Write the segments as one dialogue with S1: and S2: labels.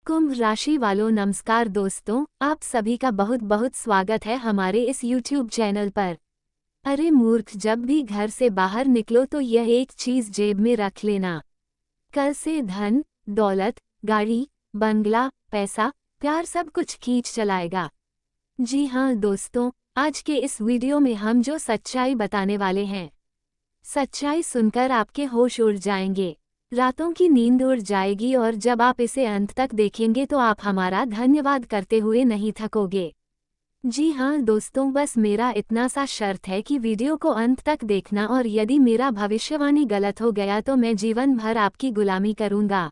S1: कुंभ राशि वालों नमस्कार दोस्तों, आप सभी का बहुत बहुत स्वागत है हमारे इस YouTube चैनल पर। अरे मूर्ख, जब भी घर से बाहर निकलो तो यह एक चीज जेब में रख लेना। कल से धन, दौलत, गाड़ी, बंगला, पैसा, प्यार सब कुछ खींच चलाएगा। जी हाँ दोस्तों, आज के इस वीडियो में हम जो सच्चाई बताने वाले हैं, सच्चाई सुनकर आपके होश उड़ जाएंगे, रातों की नींद उड़ जाएगी और जब आप इसे अंत तक देखेंगे तो आप हमारा धन्यवाद करते हुए नहीं थकोगे। जी हाँ दोस्तों, बस मेरा इतना सा शर्त है कि वीडियो को अंत तक देखना और यदि मेरा भविष्यवाणी गलत हो गया तो मैं जीवन भर आपकी गुलामी करूंगा।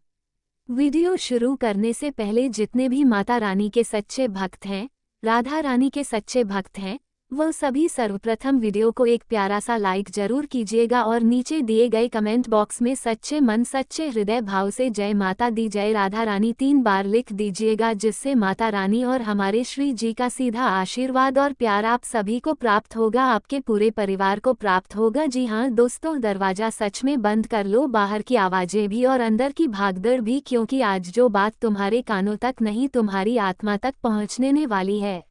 S1: वीडियो शुरू करने से पहले जितने भी माता रानी के सच्चे भक्त हैं, राधा रानी के सच्चे भक्त हैं, वो सभी सर्वप्रथम वीडियो को एक प्यारा सा लाइक जरूर कीजिएगा और नीचे दिए गए कमेंट बॉक्स में सच्चे मन सच्चे हृदय भाव से जय माता दी जय राधा रानी 3 बार लिख दीजिएगा, जिससे माता रानी और हमारे श्री जी का सीधा आशीर्वाद और प्यार आप सभी को प्राप्त होगा, आपके पूरे परिवार को प्राप्त होगा। जी हाँ दोस्तों, दरवाजा सच में बंद कर लो, बाहर की आवाजें भी और अंदर की भागदड़ भी, क्योंकि आज जो बात तुम्हारे कानों तक नहीं तुम्हारी आत्मा तक पहुँचने वाली है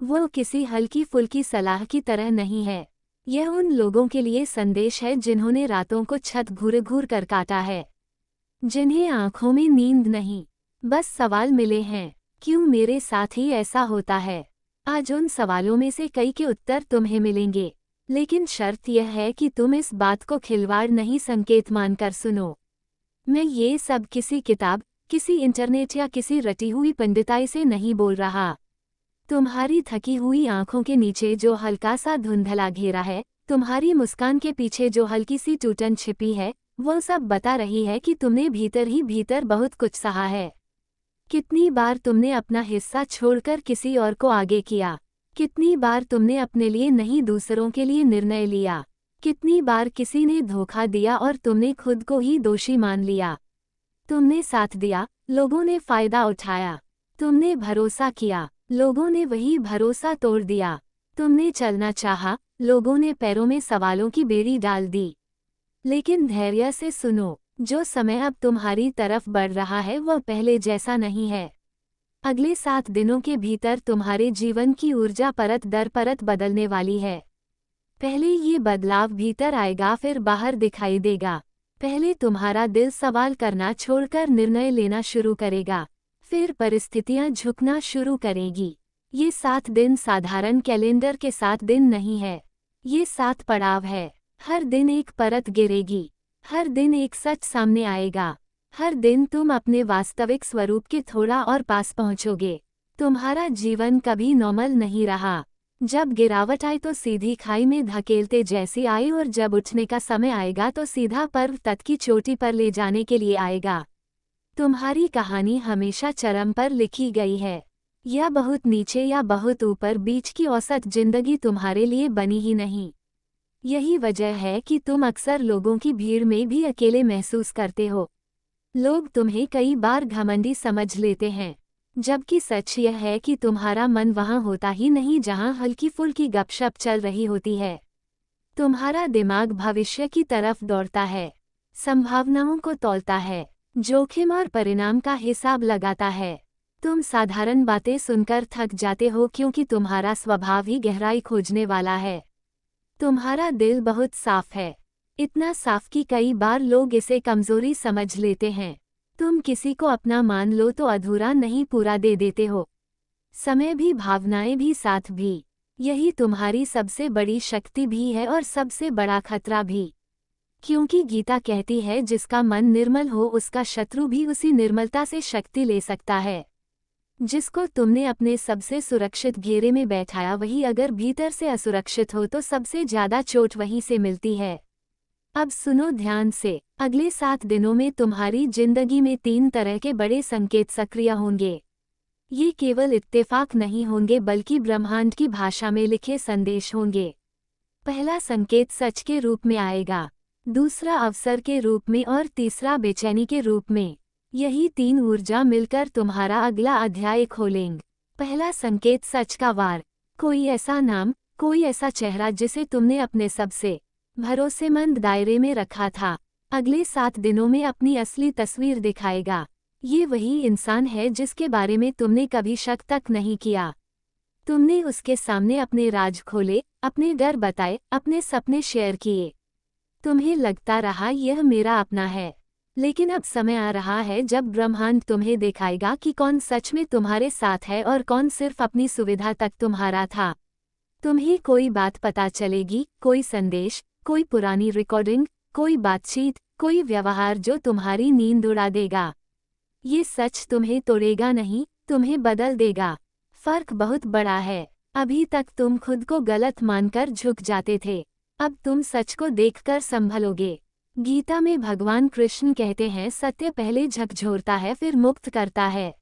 S1: वो किसी हल्की फुल्की सलाह की तरह नहीं है। यह उन लोगों के लिए संदेश है जिन्होंने रातों को छत घूर घूर कर काटा है, जिन्हें आंखों में नींद नहीं, बस सवाल मिले हैं, क्यों मेरे साथ ही ऐसा होता है। आज उन सवालों में से कई के उत्तर तुम्हें मिलेंगे, लेकिन शर्त यह है कि तुम इस बात को खिलवाड़ नहीं संकेत मानकर सुनो। मैं ये सब किसी किताब, किसी इंटरनेट या किसी रटी हुई पंडिताई से नहीं बोल रहा। तुम्हारी थकी हुई आंखों के नीचे जो हल्का सा धुंधला घेरा है, तुम्हारी मुस्कान के पीछे जो हल्की सी टूटन छिपी है, वो सब बता रही है कि तुमने भीतर ही भीतर बहुत कुछ सहा है। कितनी बार तुमने अपना हिस्सा छोड़कर किसी और को आगे किया, कितनी बार तुमने अपने लिए नहीं दूसरों के लिए निर्णय लिया, कितनी बार किसी ने धोखा दिया और तुमने खुद को ही दोषी मान लिया। तुमने साथ दिया, लोगों ने फायदा उठाया, तुमने भरोसा किया, लोगों ने वही भरोसा तोड़ दिया। तुमने चलना चाहा, लोगों ने पैरों में सवालों की बेड़ी डाल दी। लेकिन धैर्य से सुनो, जो समय अब तुम्हारी तरफ बढ़ रहा है वह पहले जैसा नहीं है। अगले 7 दिनों के भीतर तुम्हारे जीवन की ऊर्जा परत दर परत बदलने वाली है। पहले ये बदलाव भीतर आएगा, फिर बाहर दिखाई देगा। पहले तुम्हारा दिल सवाल करना छोड़कर निर्णय लेना शुरू करेगा, फिर परिस्थितियां झुकना शुरू करेगी। ये 7 दिन साधारण कैलेंडर के 7 दिन नहीं है, ये 7 पड़ाव है। हर दिन एक परत गिरेगी, हर दिन एक सच सामने आएगा, हर दिन तुम अपने वास्तविक स्वरूप के थोड़ा और पास पहुंचोगे। तुम्हारा जीवन कभी नॉर्मल नहीं रहा। जब गिरावट आई तो सीधी खाई में धकेलते जैसी आई, और जब उठने का समय आएगा तो सीधा पर्व तट की चोटी पर ले जाने के लिए आएगा। तुम्हारी कहानी हमेशा चरम पर लिखी गई है, या बहुत नीचे या बहुत ऊपर, बीच की औसत जिंदगी तुम्हारे लिए बनी ही नहीं। यही वजह है कि तुम अक्सर लोगों की भीड़ में भी अकेले महसूस करते हो। लोग तुम्हें कई बार घमंडी समझ लेते हैं, जबकि सच यह है कि तुम्हारा मन वहां होता ही नहीं जहां हल्की फुल्की गपशप चल रही होती है। तुम्हारा दिमाग भविष्य की तरफ दौड़ता है, संभावनाओं को तौलता है, जोखिम और परिणाम का हिसाब लगाता है। तुम साधारण बातें सुनकर थक जाते हो, क्योंकि तुम्हारा स्वभाव ही गहराई खोजने वाला है। तुम्हारा दिल बहुत साफ है, इतना साफ कि कई बार लोग इसे कमजोरी समझ लेते हैं। तुम किसी को अपना मान लो तो अधूरा नहीं पूरा दे देते हो, समय भी भावनाएं भी साथ भी। यही तुम्हारी सबसे बड़ी शक्ति भी है और सबसे बड़ा खतरा भी, क्योंकि गीता कहती है जिसका मन निर्मल हो उसका शत्रु भी उसी निर्मलता से शक्ति ले सकता है। जिसको तुमने अपने सबसे सुरक्षित घेरे में बैठाया वही अगर भीतर से असुरक्षित हो तो सबसे ज्यादा चोट वहीं से मिलती है। अब सुनो ध्यान से, अगले 7 दिनों में तुम्हारी जिंदगी में 3 तरह के बड़े संकेत सक्रिय होंगे। ये केवल इत्तेफाक नहीं होंगे बल्कि ब्रह्मांड की भाषा में लिखे संदेश होंगे। पहला संकेत सच के रूप में आएगा, दूसरा अवसर के रूप में और तीसरा बेचैनी के रूप में। यही 3 ऊर्जा मिलकर तुम्हारा अगला अध्याय खोलेंगे। पहला संकेत सच का वार। कोई ऐसा नाम, कोई ऐसा चेहरा जिसे तुमने अपने सबसे भरोसेमंद दायरे में रखा था, अगले 7 दिनों में अपनी असली तस्वीर दिखाएगा। ये वही इंसान है जिसके बारे में तुमने कभी शक तक नहीं किया। तुमने उसके सामने अपने राज खोले, अपने डर बताए, अपने सपने शेयर किए। तुम्हें लगता रहा यह मेरा अपना है। लेकिन अब समय आ रहा है जब ब्रह्मांड तुम्हें दिखाएगा कि कौन सच में तुम्हारे साथ है और कौन सिर्फ अपनी सुविधा तक तुम्हारा था। तुम्हें कोई बात पता चलेगी, कोई संदेश, कोई पुरानी रिकॉर्डिंग, कोई बातचीत, कोई व्यवहार जो तुम्हारी नींद उड़ा देगा। ये सच तुम्हें तोड़ेगा नहीं, तुम्हें बदल देगा। फर्क बहुत बड़ा है। अभी तक तुम खुद को गलत मानकर झुक जाते थे, अब तुम सच को देखकर संभलोगे। गीता में भगवान कृष्ण कहते हैं, सत्य पहले झकझोरता है फिर मुक्त करता है।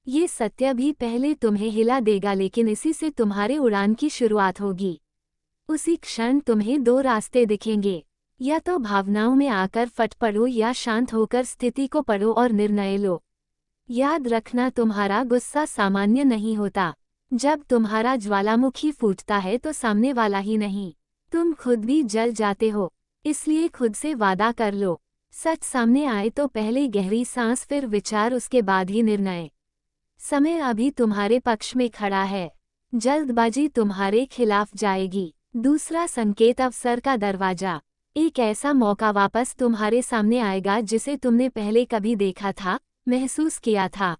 S1: ये सत्य भी पहले तुम्हें हिला देगा, लेकिन इसी से तुम्हारे उड़ान की शुरुआत होगी। उसी क्षण तुम्हें दो रास्ते दिखेंगे, या तो भावनाओं में आकर फट पड़ो या शांत होकर स्थिति को पढ़ो और निर्णय लो। याद रखना, तुम्हारा गुस्सा सामान्य नहीं होता। जब तुम्हारा ज्वालामुखी फूटता है तो सामने वाला ही नहीं, तुम खुद भी जल जाते हो। इसलिए खुद से वादा कर लो, सच सामने आए तो पहले गहरी सांस, फिर विचार, उसके बाद ही निर्णय। समय अभी तुम्हारे पक्ष में खड़ा है, जल्दबाजी तुम्हारे खिलाफ जाएगी। दूसरा संकेत, अवसर का दरवाजा। एक ऐसा मौका वापस तुम्हारे सामने आएगा जिसे तुमने पहले कभी देखा था, महसूस किया था,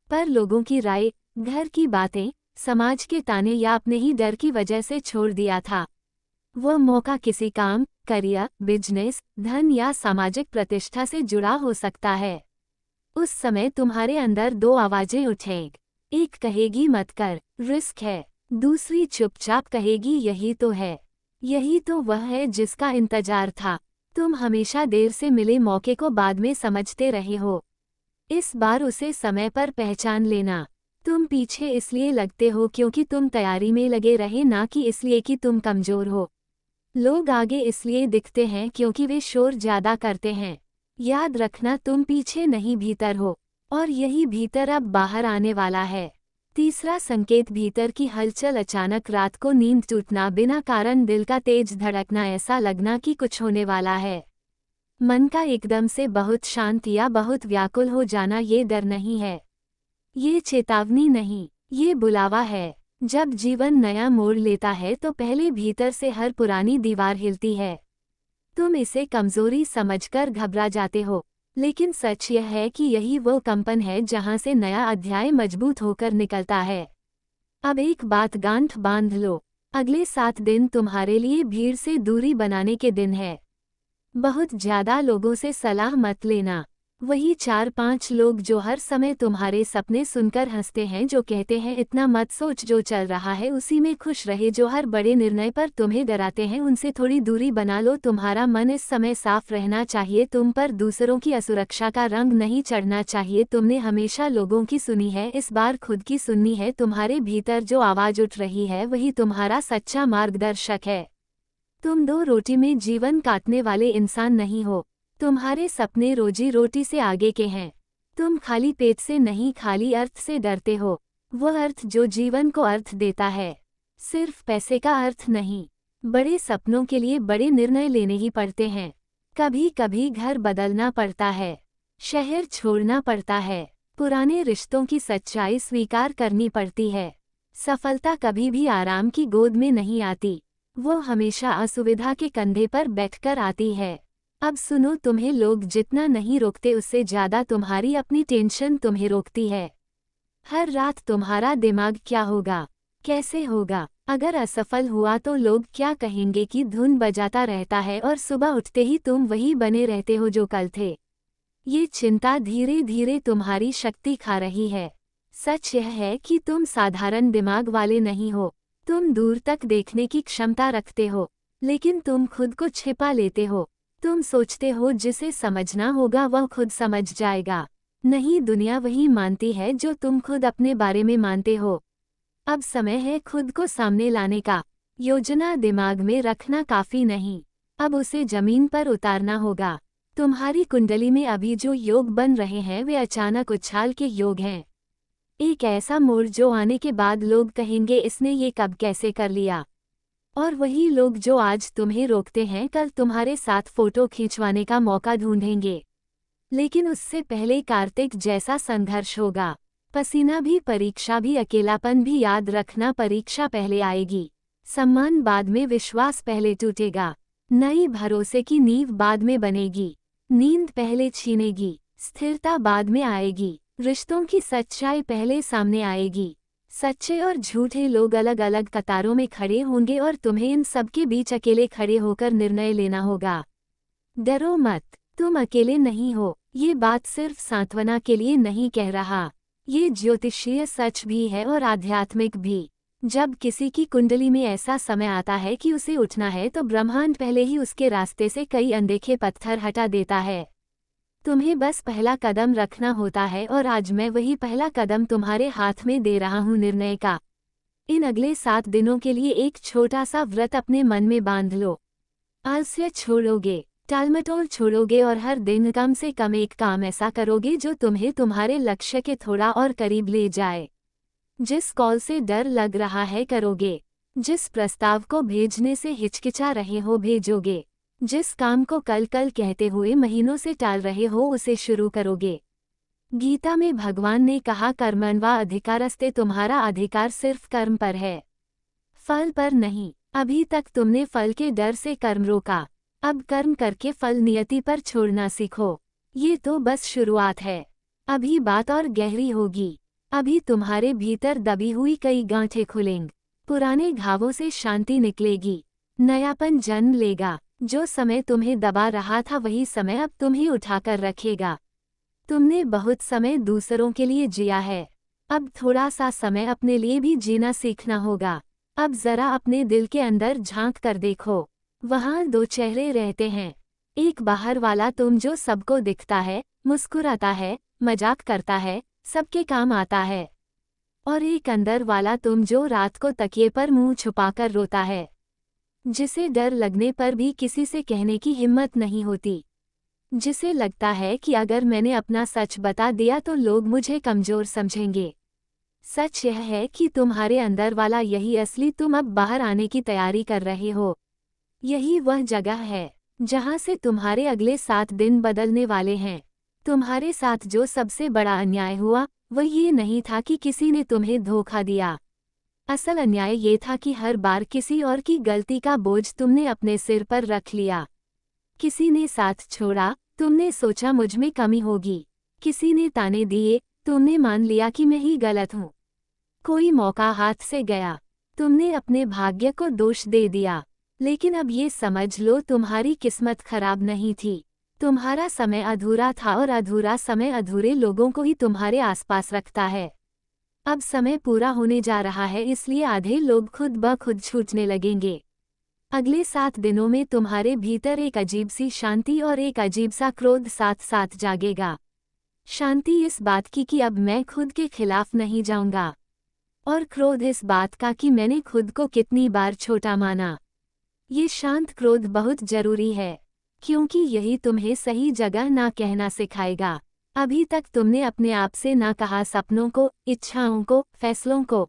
S1: पर लोगों की राय, घर की बातें, समाज के ताने या अपने ही डर की वजह से छोड़ दिया था। वह मौका किसी काम, करियर, बिजनेस, धन या सामाजिक प्रतिष्ठा से जुड़ा हो सकता है। उस समय तुम्हारे अंदर दो आवाजें उठेंगी। एक कहेगी मत कर, रिस्क है। दूसरी चुपचाप कहेगी यही तो है, यही तो वह है जिसका इंतजार था। तुम हमेशा देर से मिले मौके को बाद में समझते रहे हो। इस बार उसे समय पर पहचान लेना। तुम पीछे इसलिए लगते हो क्योंकि तुम तैयारी में लगे रहे, ना कि इसलिए कि तुम कमजोर हो। लोग आगे इसलिए दिखते हैं क्योंकि वे शोर ज्यादा करते हैं। याद रखना, तुम पीछे नहीं भीतर हो, और यही भीतर अब बाहर आने वाला है। तीसरा संकेत, भीतर की हलचल। अचानक रात को नींद टूटना, बिना कारण दिल का तेज धड़कना, ऐसा लगना कि कुछ होने वाला है। मन का एकदम से बहुत शांत या बहुत व्याकुल हो जाना, ये डर नहीं है, ये चेतावनी नहीं, ये बुलावा है। जब जीवन नया मोड़ लेता है तो पहले भीतर से हर पुरानी दीवार हिलती है। तुम इसे कमजोरी समझकर घबरा जाते हो, लेकिन सच यह है कि यही वो कंपन है जहां से नया अध्याय मजबूत होकर निकलता है। अब एक बात गांठ बांध लो, अगले 7 दिन तुम्हारे लिए भीड़ से दूरी बनाने के दिन है। बहुत ज्यादा लोगों से सलाह मत लेना। वही 4-5 लोग जो हर समय तुम्हारे सपने सुनकर हंसते हैं, जो कहते हैं इतना मत सोच, जो चल रहा है उसी में खुश रहे, जो हर बड़े निर्णय पर तुम्हें डराते हैं, उनसे थोड़ी दूरी बना लो। तुम्हारा मन इस समय साफ रहना चाहिए, तुम पर दूसरों की असुरक्षा का रंग नहीं चढ़ना चाहिए। तुमने हमेशा लोगों की सुनी है, इस बार खुद की सुननी है। तुम्हारे भीतर जो आवाज उठ रही है वही तुम्हारा सच्चा मार्गदर्शक है। तुम 2 रोटी में जीवन काटने वाले इंसान नहीं हो। तुम्हारे सपने रोजी रोटी से आगे के हैं। तुम खाली पेट से नहीं, खाली अर्थ से डरते हो। वह अर्थ जो जीवन को अर्थ देता है, सिर्फ पैसे का अर्थ नहीं। बड़े सपनों के लिए बड़े निर्णय लेने ही पड़ते हैं। कभी कभी घर बदलना पड़ता है, शहर छोड़ना पड़ता है, पुराने रिश्तों की सच्चाई स्वीकार करनी पड़ती है। सफलता कभी भी आराम की गोद में नहीं आती, वो हमेशा असुविधा के कंधे पर बैठकर आती है। अब सुनो, तुम्हें लोग जितना नहीं रोकते उससे ज्यादा तुम्हारी अपनी टेंशन तुम्हें रोकती है। हर रात तुम्हारा दिमाग क्या होगा, कैसे होगा, अगर असफल हुआ तो लोग क्या कहेंगे की धुन बजाता रहता है, और सुबह उठते ही तुम वही बने रहते हो जो कल थे। ये चिंता धीरे धीरे तुम्हारी शक्ति खा रही है। सच यह है कि तुम साधारण दिमाग वाले नहीं हो। तुम दूर तक देखने की क्षमता रखते हो, लेकिन तुम खुद को छिपा लेते हो। तुम सोचते हो जिसे समझना होगा वह खुद समझ जाएगा। नहीं, दुनिया वही मानती है जो तुम खुद अपने बारे में मानते हो। अब समय है खुद को सामने लाने का। योजना दिमाग में रखना काफी नहीं, अब उसे जमीन पर उतारना होगा। तुम्हारी कुंडली में अभी जो योग बन रहे हैं वे अचानक उछाल के योग हैं। एक ऐसा मोड़ जो आने के बाद लोग कहेंगे इसने ये कब कैसे कर लिया। और वही लोग जो आज तुम्हें रोकते हैं कल तुम्हारे साथ फोटो खिंचवाने का मौका ढूंढेंगे। लेकिन उससे पहले कार्तिक जैसा संघर्ष होगा। पसीना भी, परीक्षा भी, अकेलापन भी। याद रखना, परीक्षा पहले आएगी, सम्मान बाद में, विश्वास पहले टूटेगा। नई भरोसे की नींव बाद में बनेगी, नींद पहले छीनेगी, स्थिरता बाद में आएगी। रिश्तों की सच्चाई पहले सामने आएगी। सच्चे और झूठे लोग अलग अलग कतारों में खड़े होंगे और तुम्हें इन सबके बीच अकेले खड़े होकर निर्णय लेना होगा। डरो मत, तुम अकेले नहीं हो। ये बात सिर्फ सांत्वना के लिए नहीं कह रहा, ये ज्योतिषीय सच भी है और आध्यात्मिक भी। जब किसी की कुंडली में ऐसा समय आता है कि उसे उठना है तो ब्रह्मांड पहले ही उसके रास्ते से कई अनदेखे पत्थर हटा देता है। तुम्हें बस पहला कदम रखना होता है और आज मैं वही पहला कदम तुम्हारे हाथ में दे रहा हूँ, निर्णय का। इन अगले 7 दिनों के लिए एक छोटा सा व्रत अपने मन में बांध लो। आलस्य छोड़ोगे, टालमटोल छोड़ोगे और हर दिन कम से कम एक काम ऐसा करोगे जो तुम्हें तुम्हारे लक्ष्य के थोड़ा और करीब ले जाए। जिस कॉल से डर लग रहा है करोगे, जिस प्रस्ताव को भेजने से हिचकिचा रहे हो भेजोगे, जिस काम को कल कल कहते हुए महीनों से टाल रहे हो उसे शुरू करोगे। गीता में भगवान ने कहा, कर्मण्वा अधिकारस्ते, तुम्हारा अधिकार सिर्फ कर्म पर है, फल पर नहीं। अभी तक तुमने फल के डर से कर्म रोका, अब कर्म करके फल नियति पर छोड़ना सीखो। ये तो बस शुरुआत है, अभी बात और गहरी होगी। अभी तुम्हारे भीतर दबी हुई कई गांठें खुलेंगी, पुराने घावों से शांति निकलेगी, नयापन जन्म लेगा। जो समय तुम्हें दबा रहा था वही समय अब तुम्हें उठाकर रखेगा। तुमने बहुत समय दूसरों के लिए जिया है, अब थोड़ा सा समय अपने लिए भी जीना सीखना होगा। अब जरा अपने दिल के अंदर झांक कर देखो, वहाँ 2 चेहरे रहते हैं। एक बाहर वाला तुम जो सबको दिखता है, मुस्कुराता है, मजाक करता है, सबके काम आता है, और एक अंदर वाला तुम जो रात को तकिए पर मुंह छुपाकर रोता है, जिसे डर लगने पर भी किसी से कहने की हिम्मत नहीं होती, जिसे लगता है कि अगर मैंने अपना सच बता दिया तो लोग मुझे कमजोर समझेंगे। सच यह है कि तुम्हारे अंदर वाला यही असली तुम अब बाहर आने की तैयारी कर रहे हो। यही वह जगह है जहां से तुम्हारे अगले 7 दिन बदलने वाले हैं। तुम्हारे साथ जो सबसे बड़ा अन्याय हुआ वह ये नहीं था कि किसी ने तुम्हें धोखा दिया, असल अन्याय ये था कि हर बार किसी और की गलती का बोझ तुमने अपने सिर पर रख लिया। किसी ने साथ छोड़ा, तुमने सोचा मुझ में कमी होगी। किसी ने ताने दिए, तुमने मान लिया कि मैं ही गलत हूँ। कोई मौका हाथ से गया, तुमने अपने भाग्य को दोष दे दिया। लेकिन अब ये समझ लो, तुम्हारी किस्मत खराब नहीं थी, तुम्हारा समय अधूरा था और अधूरा समय अधूरे लोगों को ही तुम्हारे आसपास रखता है। अब समय पूरा होने जा रहा है, इसलिए आधे लोग खुद ब खुद छूटने लगेंगे। अगले 7 दिनों में तुम्हारे भीतर एक अजीब सी शांति और एक अजीब सा क्रोध साथ साथ जागेगा। शांति इस बात की कि अब मैं खुद के खिलाफ नहीं जाऊंगा, और क्रोध इस बात का कि मैंने खुद को कितनी बार छोटा माना। ये शांत क्रोध बहुत जरूरी है, क्योंकि यही तुम्हें सही जगह ना कहना सिखाएगा। अभी तक तुमने अपने आप से ना कहा सपनों को, इच्छाओं को, फैसलों को।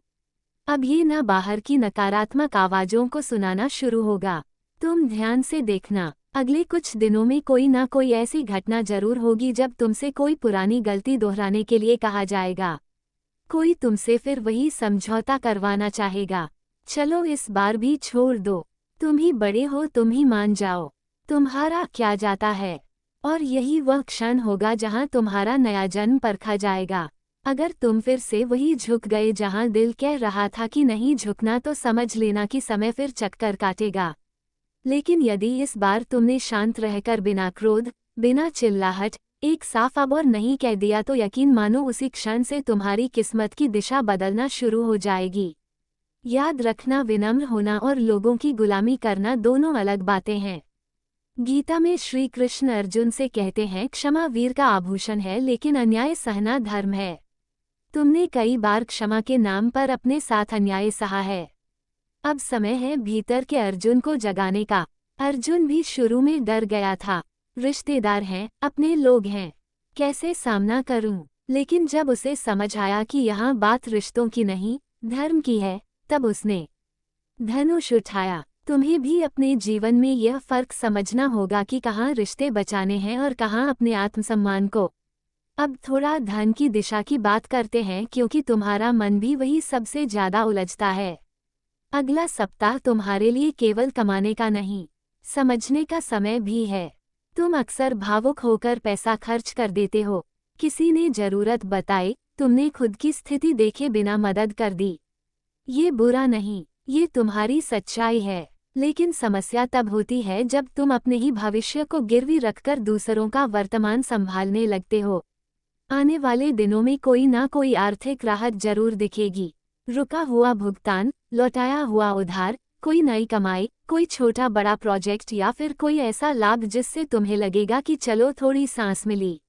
S1: अब ये ना बाहर की नकारात्मक आवाज़ों को सुनाना शुरू होगा। तुम ध्यान से देखना, अगले कुछ दिनों में कोई ना कोई ऐसी घटना जरूर होगी जब तुमसे कोई पुरानी गलती दोहराने के लिए कहा जाएगा। कोई तुमसे फिर वही समझौता करवाना चाहेगा। चलो इस बार भी छोड़ दो, तुम ही बड़े हो, तुम ही मान जाओ, तुम्हारा क्या जाता है। और यही वह क्षण होगा जहां तुम्हारा नया जन्म परखा जाएगा। अगर तुम फिर से वही झुक गए जहां दिल कह रहा था कि नहीं झुकना, तो समझ लेना कि समय फिर चक्कर काटेगा। लेकिन यदि इस बार तुमने शांत रहकर बिना क्रोध, बिना चिल्लाहट, एक साफ अब और नहीं कह दिया, तो यकीन मानो उसी क्षण से तुम्हारी किस्मत की दिशा बदलना शुरू हो जाएगी। याद रखना, विनम्र होना और लोगों की गुलामी करना दोनों अलग बातें हैं। गीता में श्री कृष्ण अर्जुन से कहते हैं, क्षमा वीर का आभूषण है लेकिन अन्याय सहना धर्म है। तुमने कई बार क्षमा के नाम पर अपने साथ अन्याय सहा है। अब समय है भीतर के अर्जुन को जगाने का। अर्जुन भी शुरू में डर गया था, रिश्तेदार हैं, अपने लोग हैं, कैसे सामना करूं। लेकिन जब उसे समझ आया कि यहाँ बात रिश्तों की नहीं, धर्म की है, तब उसने धनुष उठाया, तुम्हें भी अपने जीवन में यह फर्क समझना होगा कि कहाँ रिश्ते बचाने हैं और कहाँ अपने आत्मसम्मान को। अब थोड़ा धन की दिशा की बात करते हैं, क्योंकि तुम्हारा मन भी वही सबसे ज्यादा उलझता है। अगला सप्ताह तुम्हारे लिए केवल कमाने का नहीं, समझने का समय भी है। तुम अक्सर भावुक होकर पैसा खर्च कर देते हो। किसी ने जरूरत बताई, तुमने खुद की स्थिति देखे बिना मदद कर दी। ये बुरा नहीं, ये तुम्हारी सच्चाई है। लेकिन समस्या तब होती है जब तुम अपने ही भविष्य को गिरवी रखकर दूसरों का वर्तमान संभालने लगते हो। आने वाले दिनों में कोई ना कोई आर्थिक राहत जरूर दिखेगी। रुका हुआ भुगतान, लौटाया हुआ उधार, कोई नई कमाई, कोई छोटा बड़ा प्रोजेक्ट या फिर कोई ऐसा लाभ जिससे तुम्हें लगेगा कि चलो थोड़ी सांस मिली।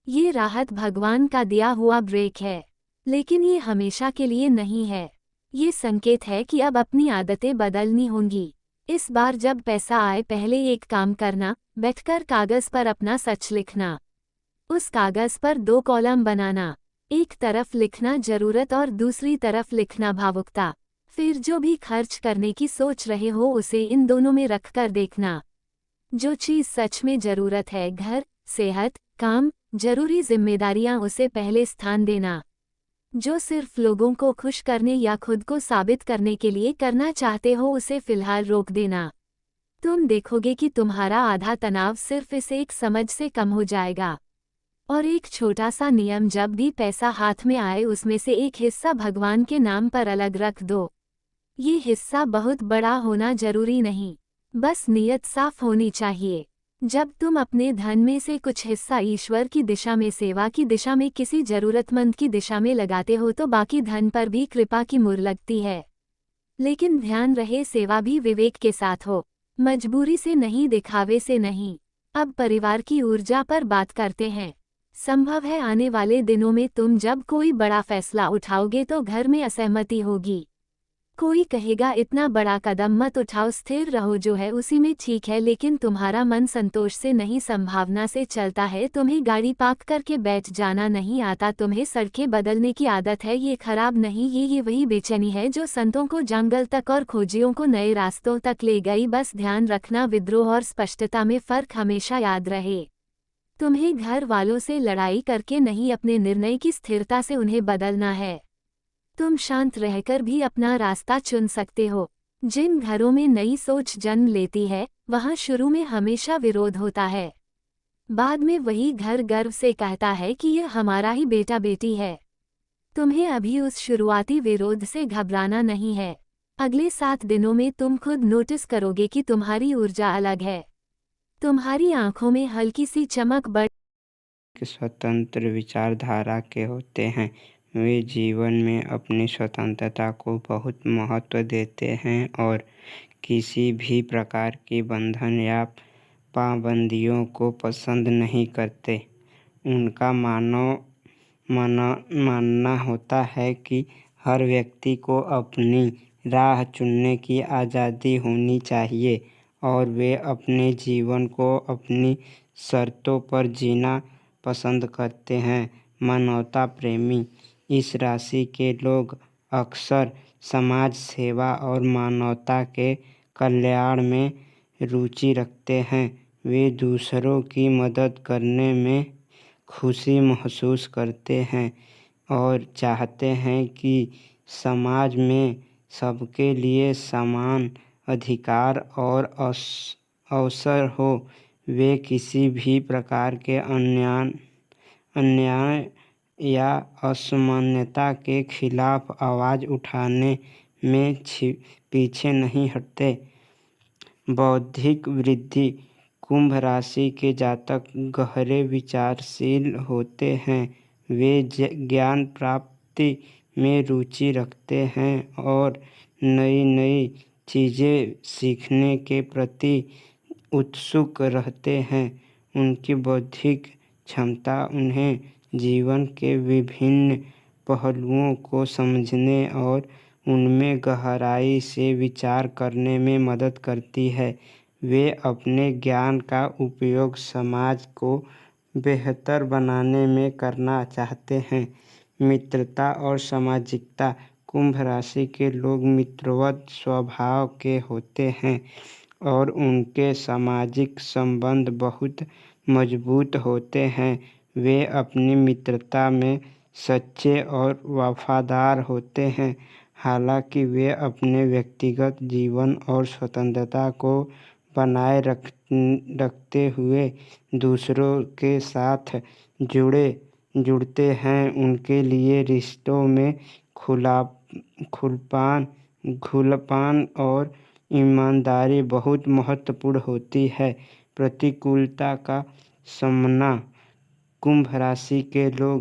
S1: ये राहत भगवान का दिया हुआ ब्रेक है। लेकिन ये हमेशा के लिए नहीं है। ये संकेत है कि अब अपनी आदतें बदलनी होंगी। इस बार जब पैसा आए, पहले एक काम करना, बैठकर कागज पर अपना सच लिखना। उस कागज पर 2 कॉलम बनाना। एक तरफ लिखना जरूरत और दूसरी तरफ लिखना भावुकता। फिर जो भी खर्च करने की सोच रहे हो उसे इन दोनों में रखकर देखना। जो चीज़ सच में जरूरत है, घर, सेहत, काम, जरूरी जिम्मेदारियां, उसे पहले स्थान देना। जो सिर्फ लोगों को खुश करने या खुद को साबित करने के लिए करना चाहते हो उसे फिलहाल रोक देना। तुम देखोगे कि तुम्हारा आधा तनाव सिर्फ इस एक समझ से कम हो जाएगा। और एक छोटा सा नियम, जब भी पैसा हाथ में आए उसमें से एक हिस्सा भगवान के नाम पर अलग रख दो। ये हिस्सा बहुत बड़ा होना जरूरी नहीं, बस नीयत साफ होनी चाहिए। जब तुम अपने धन में से कुछ हिस्सा ईश्वर की दिशा में, सेवा की दिशा में, किसी जरूरतमंद की दिशा में लगाते हो तो बाकी धन पर भी कृपा की मुहर लगती है। लेकिन ध्यान रहे, सेवा भी विवेक के साथ हो, मजबूरी से नहीं, दिखावे से नहीं। अब परिवार की ऊर्जा पर बात करते हैं। संभव है आने वाले दिनों में तुम जब कोई बड़ा फैसला उठाओगे तो घर में असहमति होगी। कोई कहेगा इतना बड़ा कदम मत उठाओ, स्थिर रहो, जो है उसी में ठीक है। लेकिन तुम्हारा मन संतोष से नहीं, संभावना से चलता है। तुम्हें गाड़ी पार्क करके बैठ जाना नहीं आता, तुम्हें सड़कें बदलने की आदत है। ये खराब नहीं, ये वही बेचैनी है जो संतों को जंगल तक और खोजियों को नए रास्तों तक ले गई। बस ध्यान रखना, विद्रोह और स्पष्टता में फर्क हमेशा याद रहे। तुम्हें घर वालों से लड़ाई करके नहीं, अपने निर्णय की स्थिरता से उन्हें बदलना है। तुम शांत रहकर भी अपना रास्ता चुन सकते हो। जिन घरों में नई सोच जन्म लेती है, वहां शुरू में हमेशा विरोध होता है। बाद में वही घर गर्व से कहता है कि यह हमारा ही बेटा बेटी है। तुम्हें अभी उस शुरुआती विरोध से घबराना नहीं है। अगले 7 दिनों में तुम खुद नोटिस करोगे कि तुम्हारी ऊर्जा अलग है। तुम्हारी आंखों में हल्की सी चमक बढ़
S2: स्वतंत्र विचारधारा के होते हैं। वे जीवन में अपनी स्वतंत्रता को बहुत महत्व देते हैं और किसी भी प्रकार की बंधन या पाबंदियों को पसंद नहीं करते। उनका मानना होता है कि हर व्यक्ति को अपनी राह चुनने की आज़ादी होनी चाहिए और वे अपने जीवन को अपनी शर्तों पर जीना पसंद करते हैं। मानवता प्रेमी इस राशि के लोग अक्सर समाज सेवा और मानवता के कल्याण में रुचि रखते हैं। वे दूसरों की मदद करने में खुशी महसूस करते हैं और चाहते हैं कि समाज में सबके लिए समान अधिकार और अवसर हो। वे किसी भी प्रकार के अन्याय या असमानता के खिलाफ आवाज़ उठाने में पीछे नहीं हटते। बौद्धिक वृद्धि कुंभ राशि के जातक गहरे विचारशील होते हैं। वे ज्ञान प्राप्ति में रुचि रखते हैं और नई नई चीज़ें सीखने के प्रति उत्सुक रहते हैं। उनकी बौद्धिक क्षमता उन्हें जीवन के विभिन्न पहलुओं को समझने और उनमें गहराई से विचार करने में मदद करती है। वे अपने ज्ञान का उपयोग समाज को बेहतर बनाने में करना चाहते हैं। मित्रता और सामाजिकता कुंभ राशि के लोग मित्रवत स्वभाव के होते हैं और उनके सामाजिक संबंध बहुत मजबूत होते हैं। वे अपनी मित्रता में सच्चे और वफादार होते हैं। हालांकि वे अपने व्यक्तिगत जीवन और स्वतंत्रता को बनाए रखते हुए दूसरों के साथ जुड़ते हैं। उनके लिए रिश्तों में खुलापन और ईमानदारी बहुत महत्वपूर्ण होती है। प्रतिकूलता का सामना कुंभ राशि के लोग